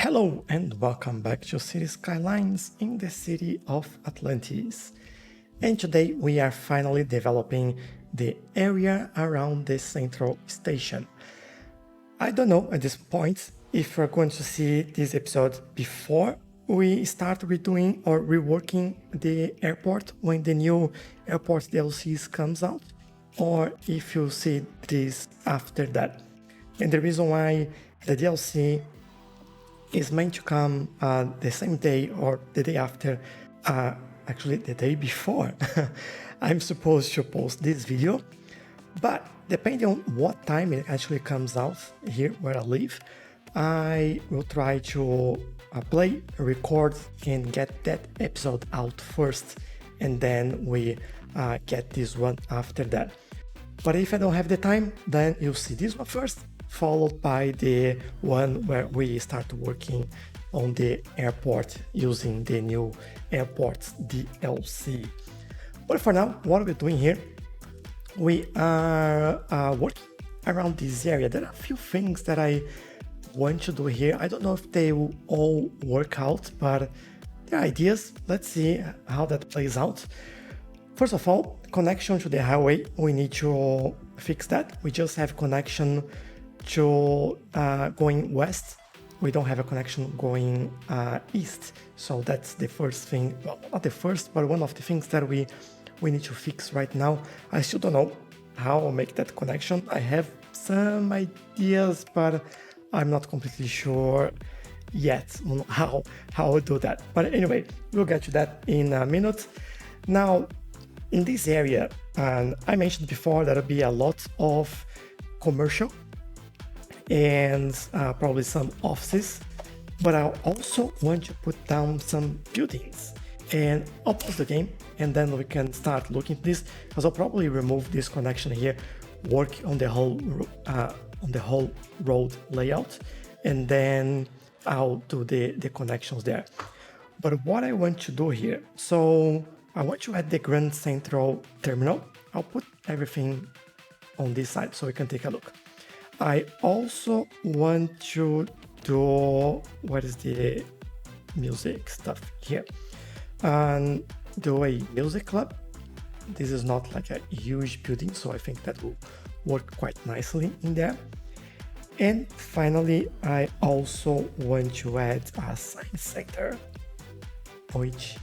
Hello and welcome back to Cities Skylines in the city of Atlantis. And today we are finally developing the area around the central station. I don't know at this point if we're going to see this episode before we start redoing or reworking the airport when the new airport DLCs comes out, or if you'll see this after that. And the reason why the DLC is meant to come the same day or the day after, actually the day before I'm supposed to post this video, but depending on what time it actually comes out here where I live, I will try to play, record, and get that episode out first, and then we get this one after that. But if I don't have the time, then you'll see this one first, followed by the one where we start working on the airport using the new airport DLC. But for now, what we're doing here, we are working around this area. There are a few things that I want to do here. I don't know if they will all work out, but they're ideas. Let's see how that plays out. First of all, connection to the highway, we need to fix that. We just have connection to going west. We don't have a connection going east. So that's the first thing, well, not the first, but one of the things that we need to fix right now. I still don't know how I'll make that connection. I have some ideas, but I'm not completely sure yet on how I'll do that. But anyway, we'll get to that in a minute. Now, in this area, and I mentioned before, there'll be a lot of commercial and probably some offices, but I also want to put down some buildings. And I'll pause the game and then we can start looking at this, because I'll probably remove this connection here, work on the whole road layout, and then I'll do the connections there. But what I want to do here, so I want to add the Grand Central Terminal. I'll put everything on this side so we can take a look. I also want to do, what is the music stuff here? And do a music club. This is not like a huge building, so I think that will work quite nicely in there. And finally, I also want to add a science center, which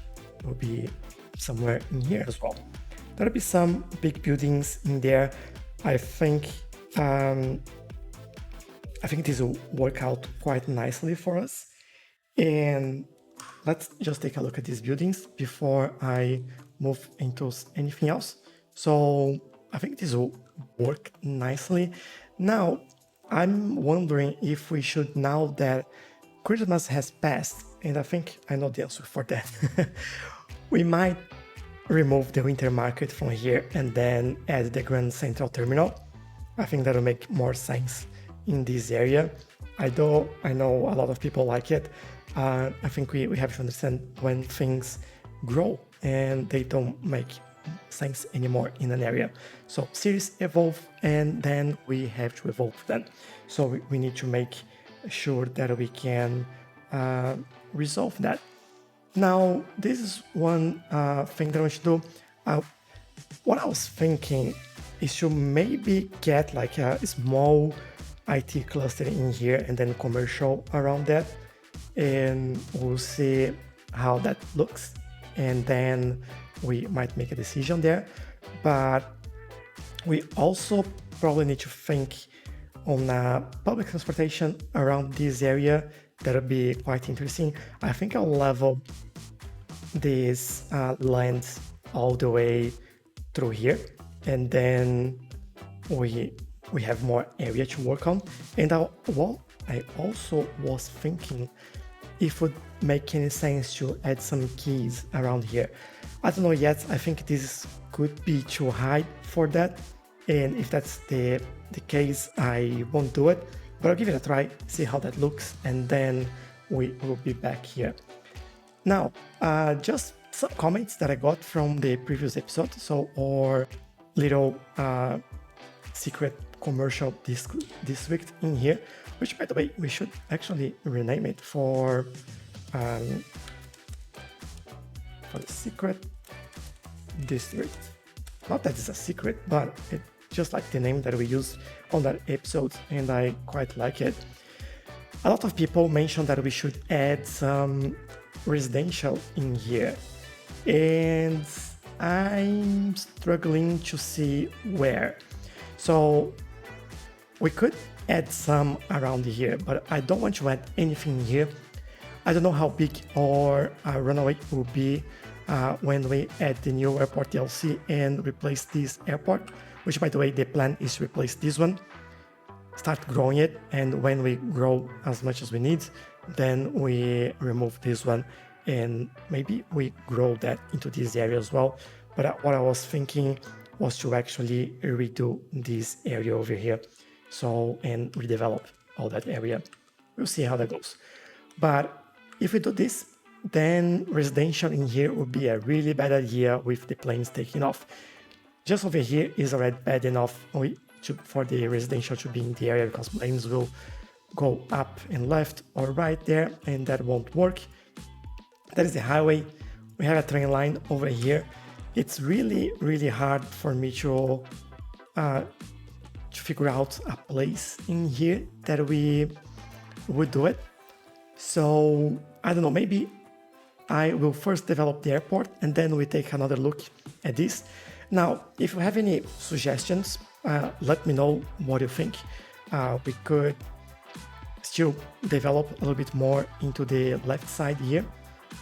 will be somewhere in here as well. There'll be some big buildings in there. I think this will work out quite nicely for us. And let's just take a look at these buildings before I move into anything else. So I think this will work nicely. Now, I'm wondering if we should, now that Christmas has passed, and I think I know the answer for that, we might remove the winter market from here and then add the Grand Central Terminal. I think that'll make more sense in this area. I know a lot of people like it. I think we have to understand when things grow and they don't make sense anymore in an area. So cities evolve and then we have to evolve then. So we need to make sure that we can resolve that. Now, this is one thing that I want to do. What I was thinking is to maybe get like a small IT cluster in here and then commercial around that. And we'll see how that looks. And then we might make a decision there. But we also probably need to think on public transportation around this area. That'll be quite interesting. I think I'll level this land all the way through here, and then we have more area to work on. And I also was thinking if it would make any sense to add some keys around here. I don't know yet. I think this could be too high for that, and if that's the case, I won't do it. But I'll give it a try, see how that looks, and then we will be back here. Now, just some comments that I got from the previous episode. So our little secret commercial district in here. which, by the way, we should actually rename it for the secret district. Not that it's a secret, but it's just like the name that we use on that episode, and I quite like it. A lot of people mentioned that we should add some residential in here, and I'm struggling to see where. So we could add some around here, but I don't want to add anything here. I don't know how big our runway will be when we add the new airport DLC and replace this airport, which, by the way, the plan is to replace this one, start growing it, and when we grow as much as we need, then we remove this one and maybe we grow that into this area as well. But what I was thinking was to actually redo this area over here, so, and redevelop all that area. We'll see how that goes. But if we do this, then residential in here would be a really bad idea with the planes taking off. Just over here is already bad enough for the residential to be in the area, because planes will go up and left or right there, and that won't work. That is the highway. We have a train line over here. It's really, really hard for me to figure out a place in here that we would do it. So I don't know, maybe I will first develop the airport and then we take another look at this. Now, if you have any suggestions, let me know what you think. We could still develop a little bit more into the left side here,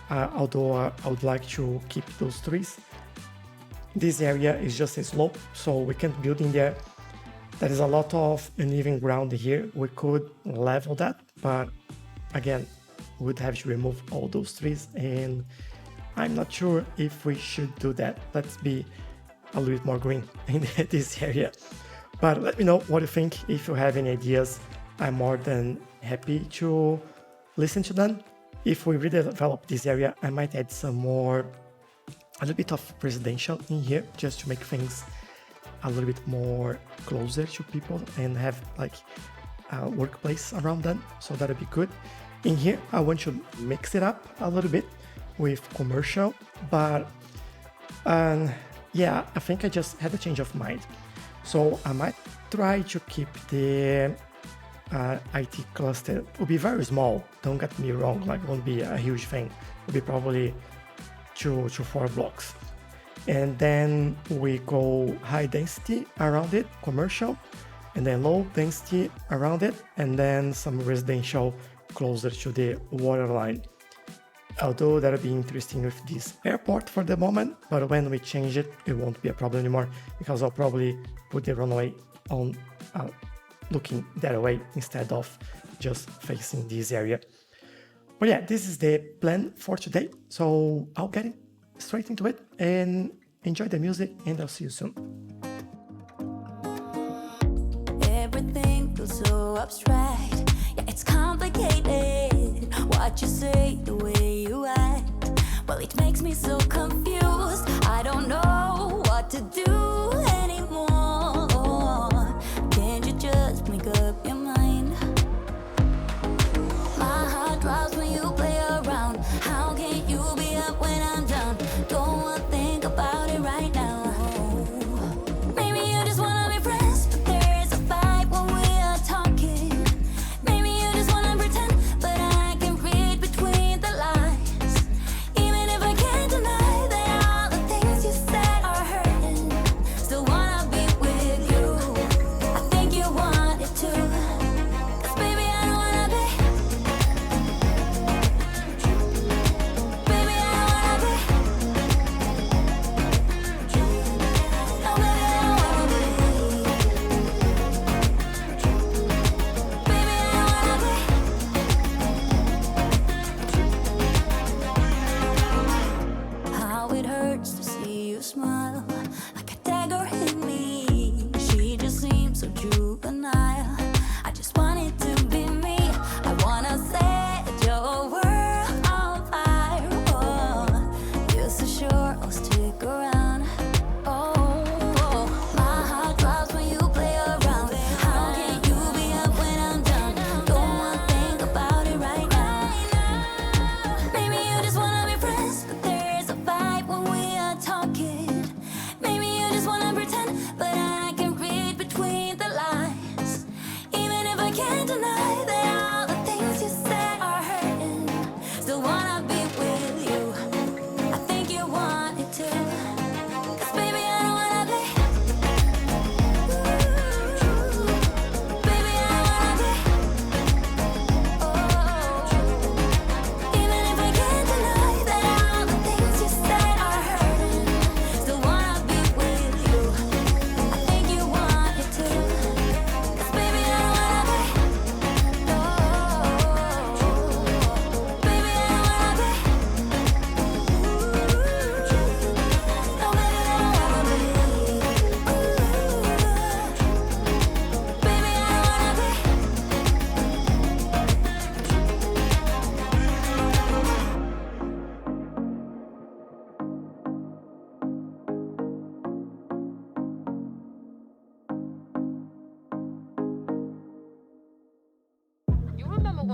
although I would like to keep those trees. This area is just a slope, so we can't build in there. There is a lot of uneven ground here. We could level that, but again, we would have to remove all those trees, and I'm not sure if we should do that. Let's be a little bit more green in this area. But let me know what you think. If you have any ideas, I'm more than happy to listen to them. If we redevelop this area, I might add a little bit of residential in here, just to make things a little bit more closer to people and have like a workplace around them, so that'll be good. In here, I want to mix it up a little bit with commercial, but yeah, I think I just had a change of mind. So I might try to keep the IT cluster. It will be very small, don't get me wrong, like it won't be a huge thing. It will be probably 2 to 4 blocks. And then we go high density around it, commercial, and then low density around it, and then some residential closer to the water line. Although that'll be interesting with this airport for the moment, but when we change it, it won't be a problem anymore, because I'll probably put the runway on looking that way instead of just facing this area. But yeah, this is the plan for today, so I'll get straight into it and enjoy the music, and I'll see you soon. Everything feels so abstract, yeah, it's complicated. What you say, the way you act, well, it makes me so confused. I don't know what to do anymore. Can't you just make up your mind? My heart drops when you play around. How can you be up when I'm down? Don't wanna think about it right now. Maybe you just wanna be friends, but there's a fight when we are talking. Maybe you just wanna pretend, but I can read between the lines. Even if I can't deny that all the things you said are hurting, still wanna be with you. I think you want it too, 'cause baby I don't wanna be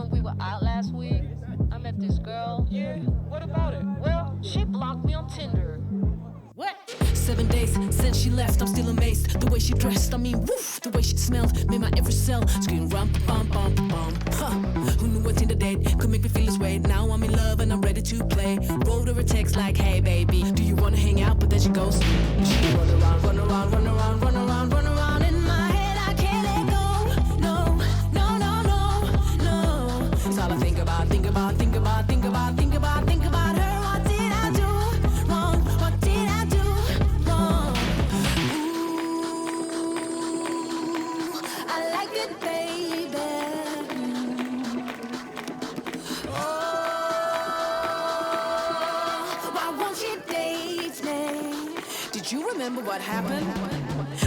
when we were out last week, I met this girl. Yeah, what about it? Well, she blocked me on Tinder. What? 7 days since she left, I'm still amazed. The way she dressed, I mean, woof. The way she smelled, made my every cell scream rum bum bum bum. Huh. Who knew what Tinder date could make me feel this way? Now I'm in love and I'm ready to play. Wrote her a text like, hey baby, do you wanna hang out? But then she goes, she run around, run around, run around, run around, run around in my head. I can't let go. No, no, no, no, no. It's all I think about, think about, think about, think about, think about, think about her. What did I do wrong? What did I do wrong? Ooh, I like it, baby. Oh, why won't she date me? Did you remember what happened?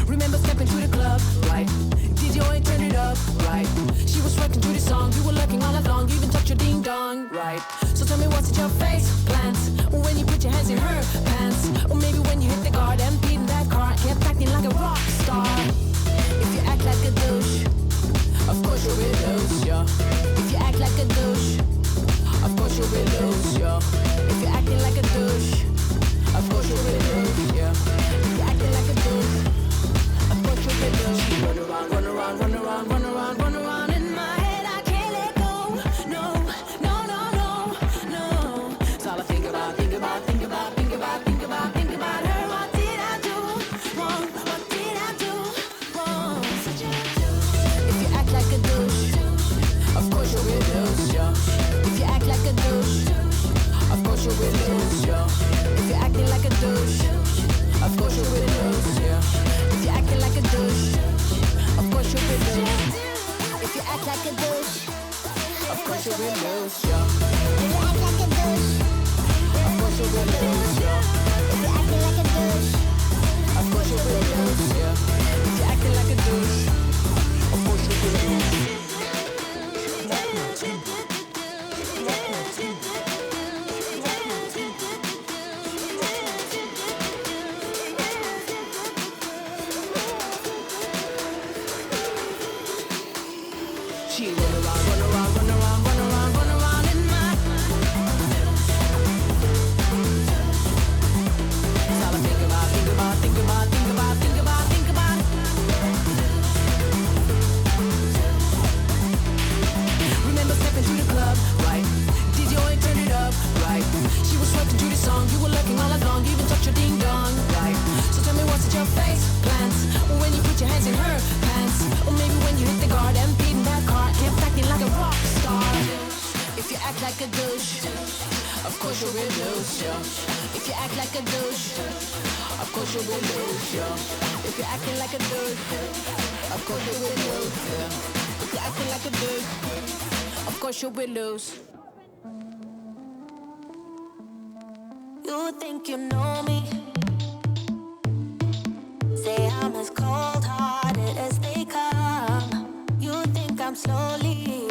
Remember stepping to the club, right? Did you ain't turn it up, right? She was working to the song, you were lurking all along, you even touched your ding dong, right? So tell me what's at your face plans when you put your hands in her pants, or maybe when you hit the guard and beat in that car, kept acting like a rock star. If you act like a douche, of course you will lose, yeah. If you act like a douche, of course you will lose, yeah. If you're acting like a douche, of course you will lose, yeah. If you're acting like a douche, of course you will lose. She run around, run around, run around, run around, run around in my head. I can't let go. No, no, no, no, no. It's all I think about, think about, think about, think about, think about, think about her. What did I do wrong? What did I do wrong? If you act like a douche, of course you will lose, yeah. If you act like a douche, of course you will lose, yeah. If you're acting like a douche, of course you will lose, yeah. If you're acting like a douche, of course you will lose. If you act like a douche, of course you will lose, yeah. If you act like a douche, of course you will lose, yeah. If you're acting like a douche, of course you will lose, yeah. If you're acting like a douche, of course you will lose. She run around, run around, run around, run around, run around in my. It's all I think about, think about, think about, think about, think about, think about. Remember stepping to the club, right? Did you ain't turn it up, right? She was working to the song, you were lurking all along, you even touched your ding dong, right? So tell me what's at your face plans when you put your hands in her pants, or maybe when you hit the guard and beat in that car, kept acting like a rock star. If you act like a douche, of course you will lose, yeah. If you act like a douche, of course you will lose, yeah. If you're acting like a douche, of course you will lose, yeah. If you're acting like a douche, of course you will lose. You think you know me? Say I'm as cold-hearted as they come. You think I'm slowly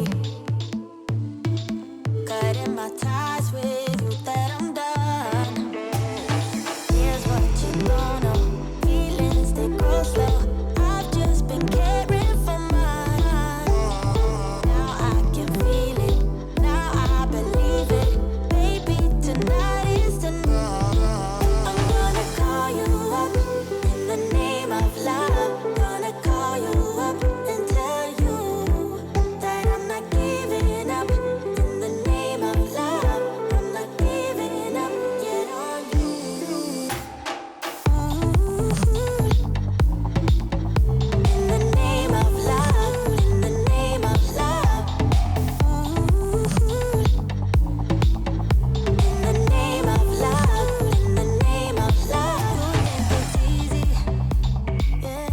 cutting my ties with you, that I'm done. Here's what you don't know. Feelings, they grow slow. I've just been caring for mine. Now I can feel it. Now I believe it. Baby, tonight is the night. I'm gonna call you up in the name of love. Gonna call you up and tell you that I'm not giving up. In the name of love, I'm not giving up yet on you. In the name of love, in the name of love. In the name of love, in the name of love. You think it's easy, yeah.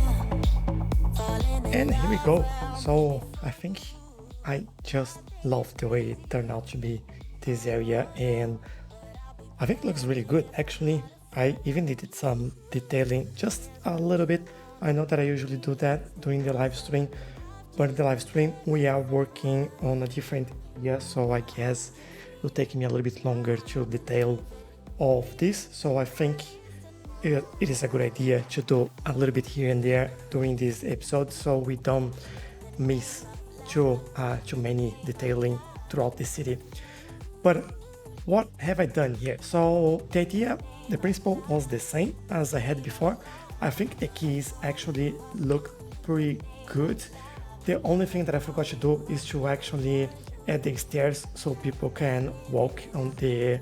Falling in And here we love. go. So I think I just love the way it turned out to be this area, and I think it looks really good actually. I even did some detailing just a little bit. I know that I usually do that during the live stream, but in the live stream we are working on a different area, so I guess it will take me a little bit longer to detail all of this. So I think it is a good idea to do a little bit here and there during this episode, so we don't miss too many detailing throughout the city. But what have I done here? So the idea, the principle was the same as I had before. I think the keys actually look pretty good. The only thing that I forgot to do is to actually add the stairs so people can walk on the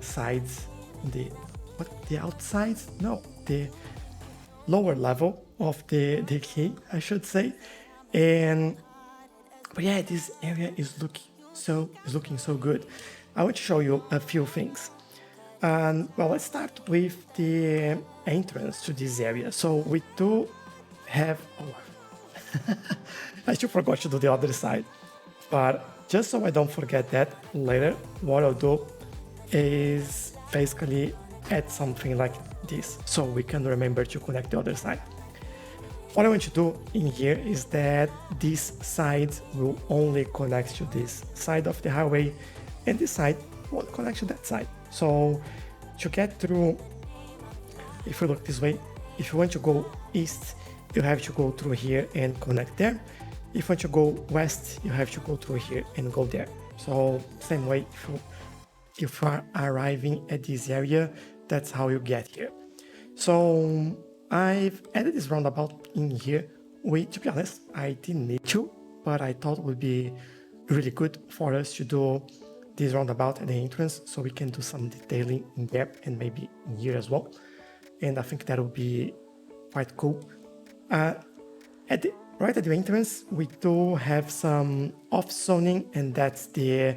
sides, the outsides? No, the lower level of the key, I should say. But yeah, this area is looking so good. I want to show you a few things. Well, let's start with the entrance to this area. So we do have, I still forgot to do the other side, but just so I don't forget that later, what I'll do is basically add something like this so we can remember to connect the other side. What I want to do in here is that this side will only connect to this side of the highway and this side won't connect to that side. So to get through, if you look this way, if you want to go east, you have to go through here and connect there. If you want to go west, you have to go through here and go there. So same way, if you are arriving at this area, that's how you get here. So I've added this roundabout in here. To be honest, I didn't need to, but I thought it would be really good for us to do this roundabout at the entrance so we can do some detailing in there and maybe in here as well. And I think that would be quite cool. Right at the entrance, we do have some off-zoning, and that's the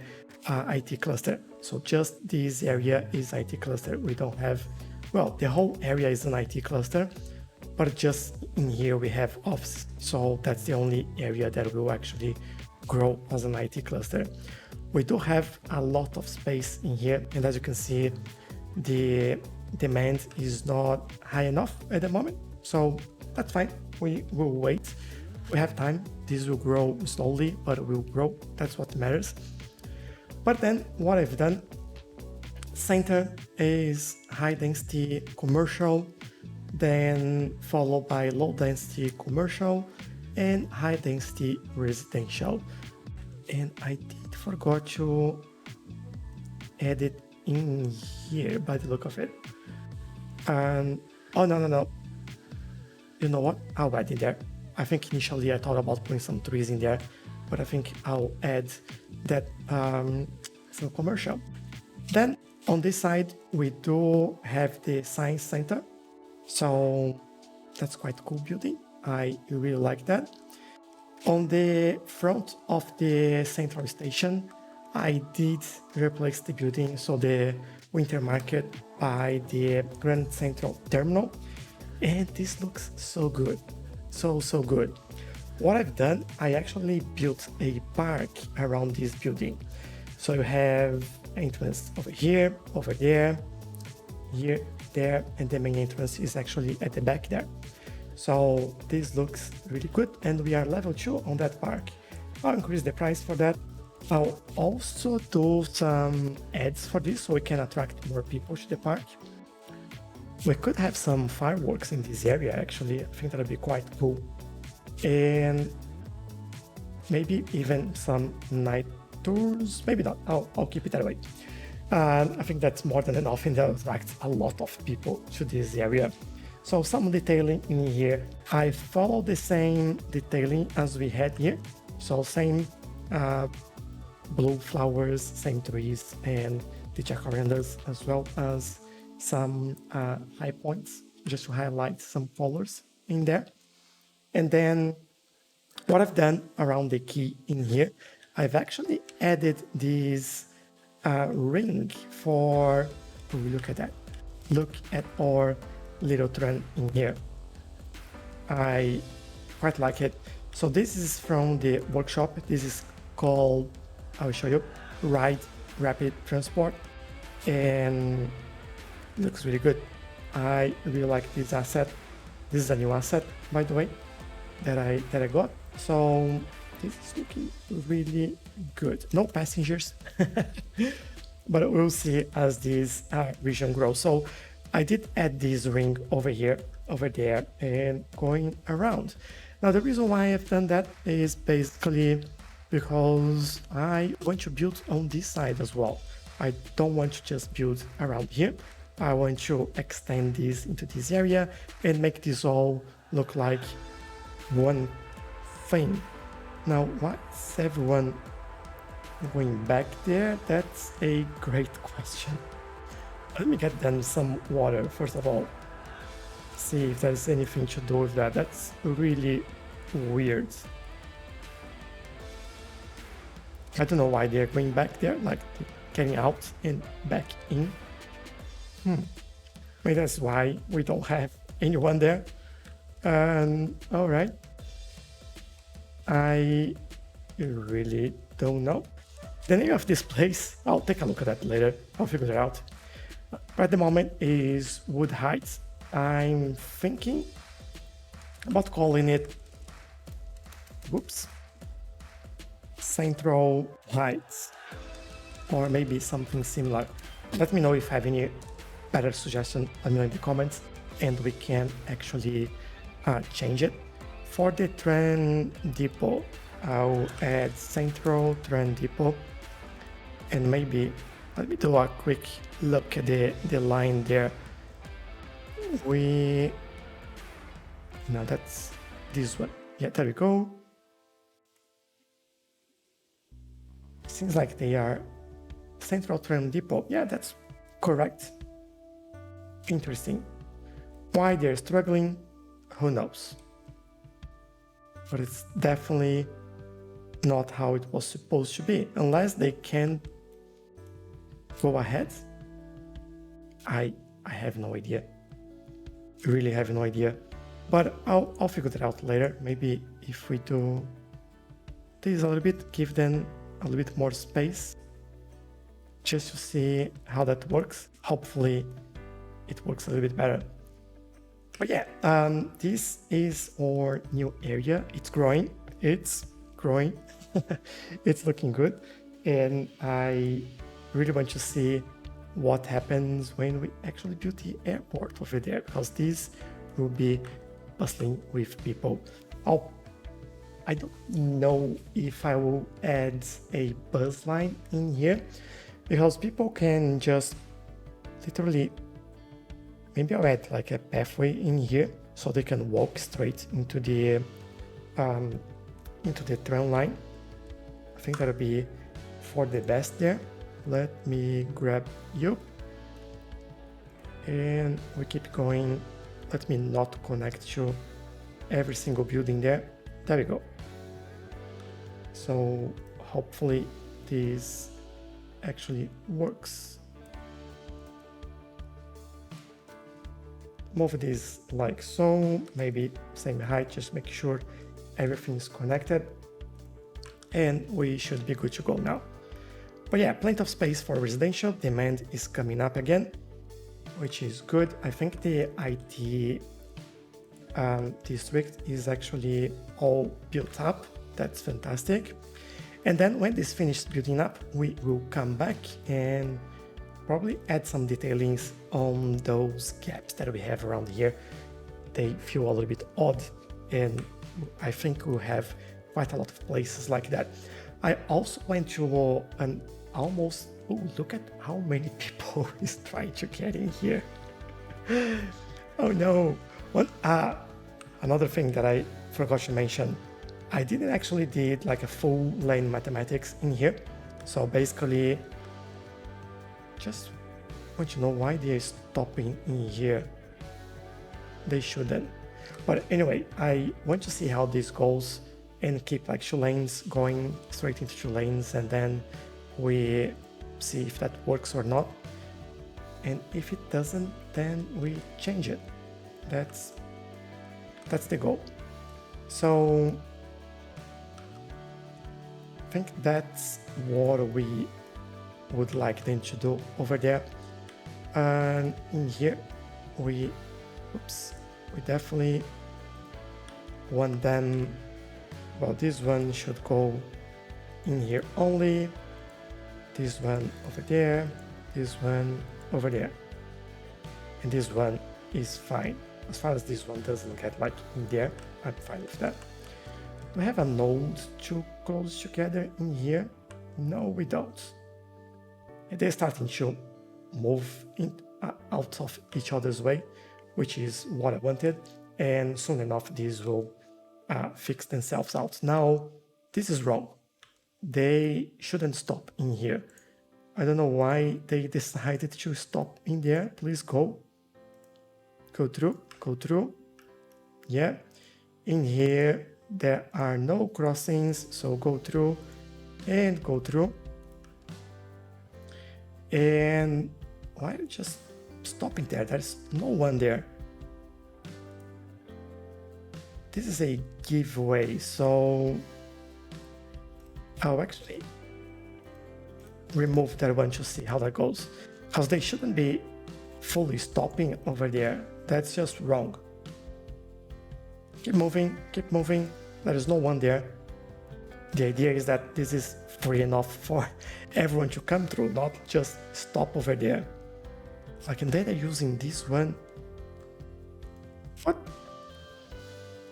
IT cluster. So just this area is IT cluster. We don't have, well, the whole area is an IT cluster, but just in here we have office. So that's the only area that will actually grow as an IT cluster. We do have a lot of space in here, and as you can see, the demand is not high enough at the moment. So that's fine. We will wait. We have time. This will grow slowly, but it will grow. That's what matters. But then what I've done, center is high density commercial, then followed by low density commercial and high density residential. And I did forgot to add it in here by the look of it. Oh no. You know what? I'll add it there. I think initially I thought about putting some trees in there, but I think I'll add that some commercial. Then on this side, we do have the science center. So that's quite a cool building. I really like that. On the front of the central station, I did replace the building, so the winter market, by the Grand Central Terminal. And this looks so good. So good. What I've done, I actually built a park around this building. So you have entrance over here, over there, here, there, and the main entrance is actually at the back there. So this looks really good, and we are level 2 on that park. I'll increase the price for that. I'll also do some ads for this so we can attract more people to the park. We could have some fireworks in this area actually. I think that would be quite cool. And maybe even some night tours, maybe not. I'll keep it that way. I think that's more than enough, and that attracts a lot of people to this area. So some detailing in here. I follow the same detailing as we had here. So same blue flowers, same trees, and the jacarandas, as well as some high points, just to highlight some colors in there. And then what I've done around the key in here, I've actually added this ring for, look at that. Look at our little trend in here. I quite like it. So this is from the workshop. This is called, I'll show you, Ride Rapid Transport, and it looks really good. I really like this asset. This is a new asset, by the way, that I got. So this is looking really good. No passengers, but we'll see as this region grows. So I did add this ring over here, over there, and going around. Now the reason why I've done that is basically because I want to build on this side as well. I don't want to just build around here. I want to extend this into this area and make this all look like one thing. Now, what's everyone going back there? That's a great question. Let me get them some water first of all. See if there's anything to do with that. That's really weird. I don't know why they're going back there, like getting out and back in. Maybe that's why we don't have anyone there. All right. I really don't know. The name of this place, I'll take a look at that later. I'll figure it out. But at the moment is Wood Heights. I'm thinking about calling it, Central Heights, or maybe something similar. Let me know if you have any better suggestion. Let me know in the comments, and we can actually change it. For the train depot, I'll add Central Train Depot, and maybe let me do a quick look at the line there. No, that's this one. Yeah, there we go. Seems like they are Central Train Depot. Yeah, that's correct. Interesting. Why they're struggling, who knows? But it's definitely not how it was supposed to be. Unless they can go ahead, I have no idea. Really have no idea. But I'll figure that out later. Maybe if we do this a little bit, give them a little bit more space, just to see how that works. Hopefully it works a little bit better. But yeah, this is our new area. It's growing. It's looking good. And I really want to see what happens when we actually build the airport over there, because this will be bustling with people. I don't know if I will add a bus line in here, because people can just literally, maybe I'll add like a pathway in here so they can walk straight into the train line. I think that'll be for the best there. Let me grab you, and we keep going. Let me not connect to every single building there. There we go. So hopefully this actually works. Move this like so, maybe same height, just make sure everything's connected, and we should be good to go now. But yeah, plenty of space for residential. Demand is coming up again, which is good. I think the IT district is actually all built up. That's fantastic. And then when this finished building up, we will come back and probably add some detailings on those gaps that we have around here. They feel a little bit odd, and I think we'll have quite a lot of places like that. I also went to an almost, look at how many people is trying to get in here. Oh no. Another thing that I forgot to mention, I didn't actually did like a full lane mathematics in here. So basically, just want to know why they're stopping in here. They shouldn't. But anyway, I want to see how this goes and keep like 2 lanes going straight into 2 lanes, and then we see if that works or not. And if it doesn't, then we change it. That's the goal. So I think that's what we would like them to do over there. And in here, we definitely want them, well, this one should go in here only, this one over there, this one over there, and this one is fine. As far as this one doesn't get like in there, I'm fine with that. Do we have a node too close together in here? No, we don't. And they're starting to move out of each other's way, which is what I wanted. And soon enough, these will fix themselves out. Now, this is wrong. They shouldn't stop in here. I don't know why they decided to stop in there. Please go. Go through. Yeah. In here, there are no crossings, so go through and go through. And why are you just stopping there? There's no one there. This is a giveaway, so I'll actually remove that one to see how that goes, because they shouldn't be fully stopping over there. That's just wrong. Keep moving. There is no one there. The idea is that this is free enough for everyone to come through, not just stop over there. Like, and then they're using this one. What?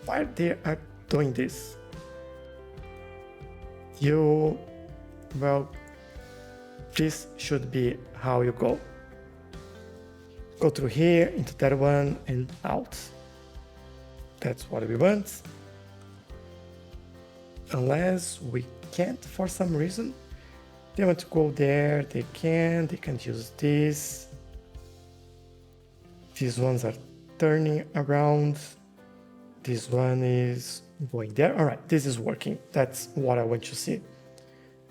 Why they are doing this? Well, this should be how you go. Go through here, into that one, and out. That's what we want. Unless we can't for some reason. They want to go there, they can use this. These ones are turning around. This one is going there. All right, this is working. That's what I want to see. It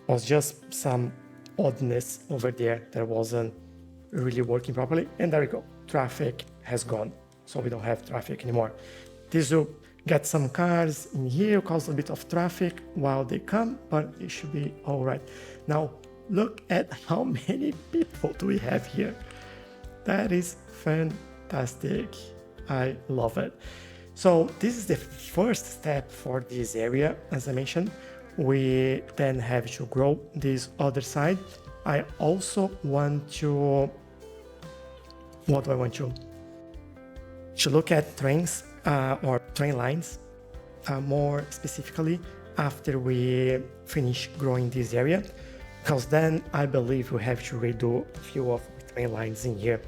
was just some oddness over there that wasn't really working properly. And there we go. Traffic has gone. So we don't have traffic anymore. This will get some cars in here, cause a bit of traffic while they come, but it should be all right. Now, look at how many people do we have here. That is fantastic. I love it. So this is the first step for this area. As I mentioned, we then have to grow this other side. I also want to, what do I want to look at trains or train lines more specifically after we finish growing this area, because then I believe we have to redo a few of the train lines in here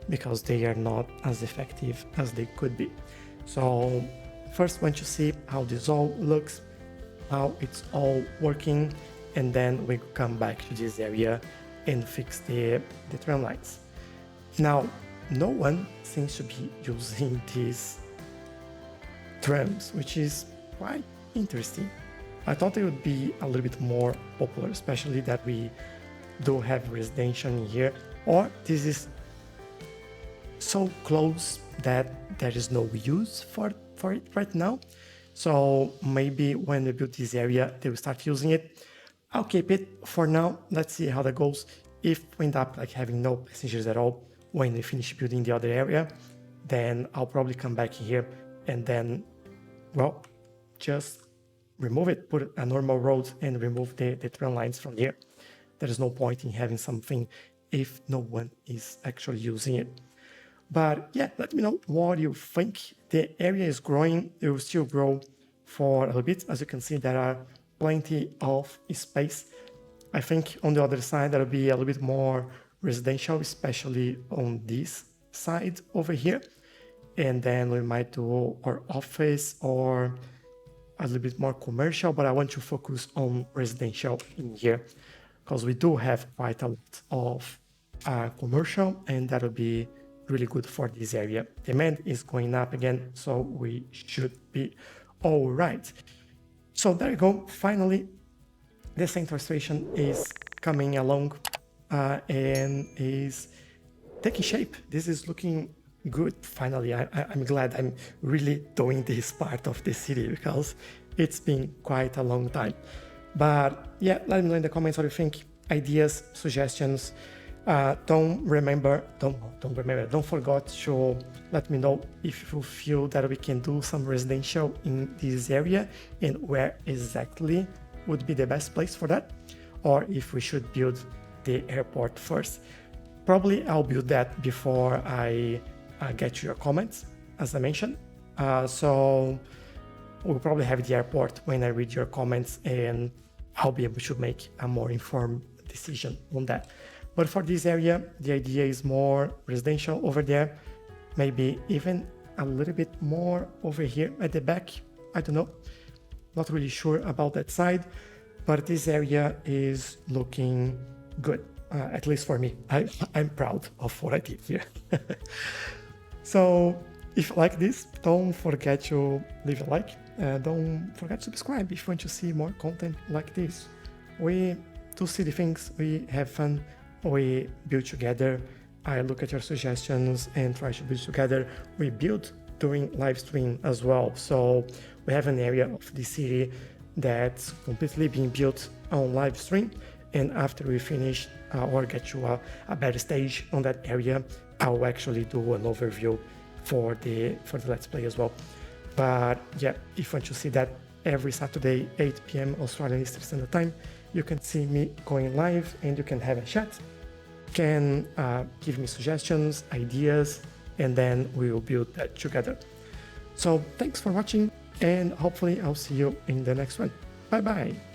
because they are not as effective as they could be. So first want to see how this all looks, how it's all working, and then we come back to this area and fix the train lines. Now, no one seems to be using these trams, which is quite interesting. I thought they would be a little bit more popular, especially that we do have residential in here, or this is so close that there is no use for it right now. So maybe when we build this area, they will start using it. I'll keep it for now. Let's see how that goes. If we end up like having no passengers at all when we finish building the other area, then I'll probably come back here and then, well, just remove it, put a normal road and remove the train lines from here. There is no point in having something if no one is actually using it. But yeah, let me know what you think. The area is growing. It will still grow for a little bit. As you can see, there are plenty of space. I think on the other side, there will be a little bit more residential, especially on this side over here. And then we might do our office or a little bit more commercial, but I want to focus on residential in here because we do have quite a lot of commercial, and that will be really good for this area. Demand is going up again, so we should be all right. So there you go. Finally, the central station is coming along and is taking shape. This is looking good. Finally, I'm glad I'm really doing this part of the city because it's been quite a long time. But yeah, let me know in the comments what you think, ideas, suggestions. Don't forget to let me know if you feel that we can do some residential in this area and where exactly would be the best place for that, or if we should build the airport first. Probably I'll build that before I get to your comments, as I mentioned. So we'll probably have the airport when I read your comments, and I'll be able to make a more informed decision on that. But for this area, the idea is more residential over there, maybe even a little bit more over here at the back. I don't know, not really sure about that side, but this area is looking good, at least for me. I'm proud of what I did here. So if you like this, don't forget to leave a like. Don't forget to subscribe if you want to see more content like this. We do silly things, we have fun, we build together. I look at your suggestions and try to build together. We build during live stream as well. So we have an area of the city that's completely being built on live stream. And after we finish or get to a better stage on that area, I'll actually do an overview for the Let's Play as well. But yeah, if you want to see that every Saturday, 8 p.m. Australian Eastern Standard Time, you can see me going live and you can have a chat. You can give me suggestions, ideas, and then we will build that together. So thanks for watching, and hopefully I'll see you in the next one. Bye bye.